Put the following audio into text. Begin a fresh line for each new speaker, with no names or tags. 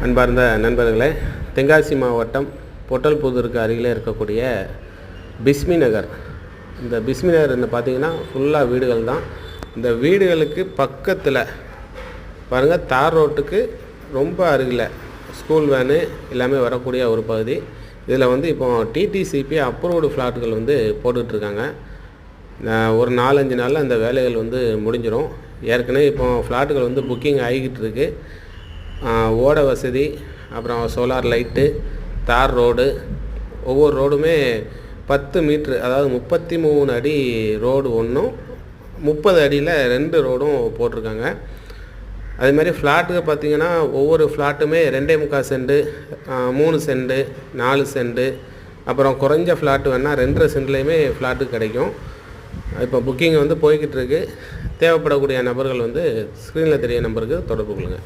அன்பார்ந்த நண்பர்களே, தென்காசி மாவட்டம் பொட்டல்புதூருக்கு அருகிலே இருக்கக்கூடிய பிஸ்மி நகர். இந்த பிஸ்மி நகர் பார்த்தீங்கன்னா ஃபுல்லாக வீடுகள் தான். இந்த வீடுகளுக்கு பக்கத்தில் பாருங்கள், தார் ரோட்டுக்கு ரொம்ப அருகில் ஸ்கூல் வேனு எல்லாமே வரக்கூடிய ஒரு பகுதி. இதில் இப்போ டிடிசிபி அப்ரூவ்டு ஃப்ளாட்டுகள் போட்டுட்ருக்காங்க. ஒரு 4-5 நாளில் அந்த வேலைகள் முடிஞ்சிடும். ஏற்கனவே ஃப்ளாட்டுகள் புக்கிங் ஆகிக்கிட்டு இருக்குது. ஓட வசதி, அப்புறம் சோலார் லைட்டு, தார் ரோடு, ஒவ்வொரு ரோடுமே 10 மீட்ரு, அதாவது 33 அடி ரோடு ஒன்றும், 30 அடியில் 2 ரோடும் போட்டிருக்காங்க. அதேமாதிரி ஃப்ளாட்டுக்கு பார்த்திங்கன்னா ஒவ்வொரு ஃப்ளாட்டுமே 2.25 சென்ட்டு, 3 சென்ட்டு, 4 சென்ட்டு, அப்புறம் குறைஞ்ச ஃப்ளாட்டு வேணால் 2.5 சென்ட்லேயுமே ஃப்ளாட்டு கிடைக்கும். இப்போ புக்கிங் போய்கிட்டு இருக்குது. தேவைப்படக்கூடிய நபர்கள் ஸ்க்ரீனில் தெரிய நம்பருக்கு தொடர்பு கொள்ளுங்கள்.